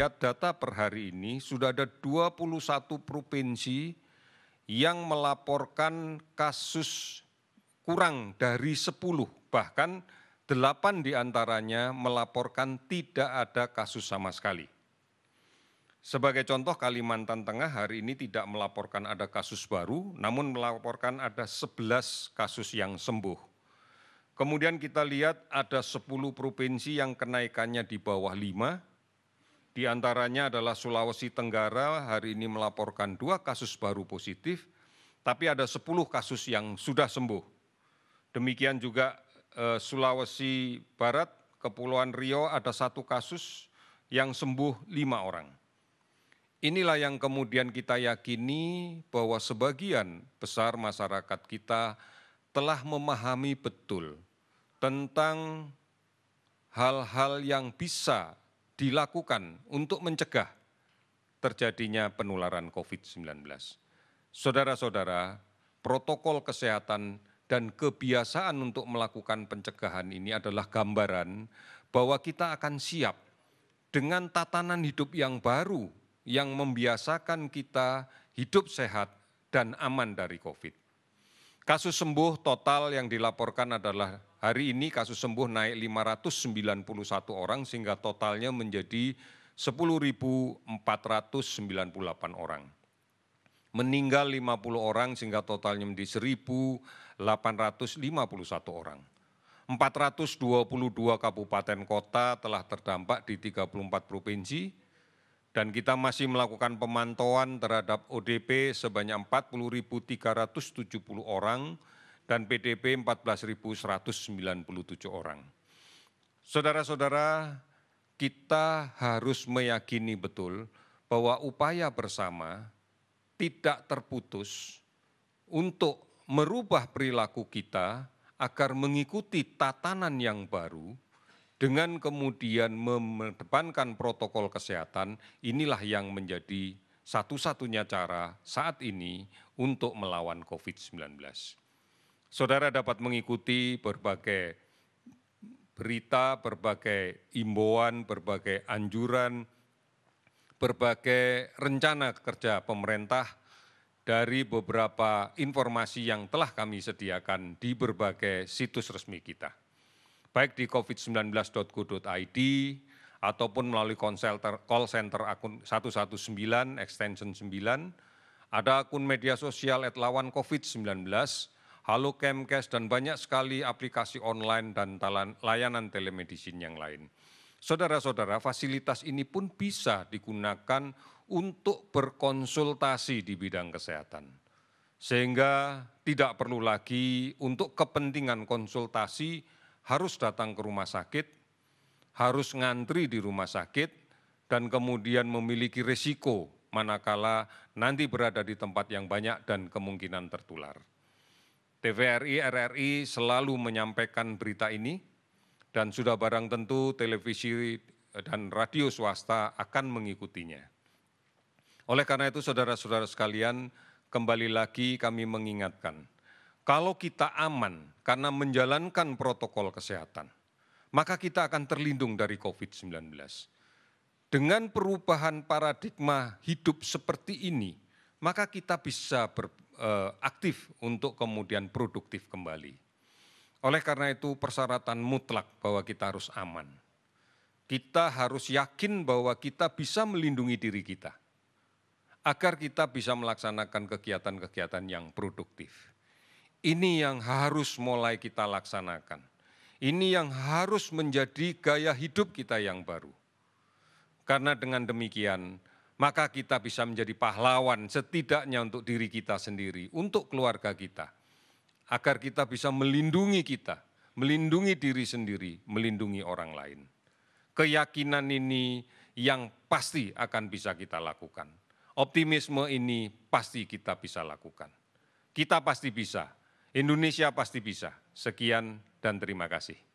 lihat data per hari ini sudah ada 21 provinsi yang melaporkan kasus kurang dari 10, bahkan 8 diantaranya melaporkan tidak ada kasus sama sekali. Sebagai contoh, Kalimantan Tengah hari ini tidak melaporkan ada kasus baru, namun melaporkan ada 11 kasus yang sembuh. Kemudian kita lihat ada 10 provinsi yang kenaikannya di bawah 5, di antaranya adalah Sulawesi Tenggara hari ini melaporkan 2 kasus baru positif, tapi ada 10 kasus yang sudah sembuh. Demikian juga Sulawesi Barat, Kepulauan Riau ada 1 kasus yang sembuh 5 orang. Inilah yang kemudian kita yakini bahwa sebagian besar masyarakat kita telah memahami betul tentang hal-hal yang bisa dilakukan untuk mencegah terjadinya penularan COVID-19. Saudara-saudara, protokol kesehatan dan kebiasaan untuk melakukan pencegahan ini adalah gambaran bahwa kita akan siap dengan tatanan hidup yang baru yang membiasakan kita hidup sehat dan aman dari COVID. Kasus sembuh total yang dilaporkan adalah hari ini kasus sembuh naik 591 orang sehingga totalnya menjadi 10.498 orang. Meninggal 50 orang sehingga totalnya menjadi 1.851 orang. 422 kabupaten kota telah terdampak di 34 provinsi dan kita masih melakukan pemantauan terhadap ODP sebanyak 40.370 orang dan PDP 14.197 orang. Saudara-saudara, kita harus meyakini betul bahwa upaya bersama tidak terputus untuk merubah perilaku kita agar mengikuti tatanan yang baru dengan kemudian mengedepankan protokol kesehatan. Inilah yang menjadi satu-satunya cara saat ini untuk melawan COVID-19. Saudara dapat mengikuti berbagai berita, berbagai imbauan, berbagai anjuran, berbagai rencana kerja pemerintah dari beberapa informasi yang telah kami sediakan di berbagai situs resmi kita. Baik di covid19.go.id ataupun melalui call center akun 119 extension 9, ada akun media sosial @lawancovid19, Halo Kemkes, dan banyak sekali aplikasi online dan layanan telemedicine yang lain. Saudara-saudara, fasilitas ini pun bisa digunakan untuk berkonsultasi di bidang kesehatan. Sehingga tidak perlu lagi untuk kepentingan konsultasi harus datang ke rumah sakit, harus ngantri di rumah sakit, dan kemudian memiliki risiko manakala nanti berada di tempat yang banyak dan kemungkinan tertular. TVRI, RRI selalu menyampaikan berita ini, dan sudah barang tentu televisi dan radio swasta akan mengikutinya. Oleh karena itu, saudara-saudara sekalian, kembali lagi kami mengingatkan, kalau kita aman karena menjalankan protokol kesehatan, maka kita akan terlindung dari COVID-19. Dengan perubahan paradigma hidup seperti ini, maka kita bisa aktif untuk kemudian produktif kembali. Oleh karena itu, persyaratan mutlak bahwa kita harus aman. Kita harus yakin bahwa kita bisa melindungi diri kita, agar kita bisa melaksanakan kegiatan-kegiatan yang produktif. Ini yang harus mulai kita laksanakan. Ini yang harus menjadi gaya hidup kita yang baru. Karena dengan demikian, maka kita bisa menjadi pahlawan setidaknya untuk diri kita sendiri, untuk keluarga kita. Agar kita bisa melindungi kita, melindungi diri sendiri, melindungi orang lain. Keyakinan ini yang pasti akan bisa kita lakukan. Optimisme ini pasti kita bisa lakukan. Kita pasti bisa. Indonesia pasti bisa. Sekian dan terima kasih.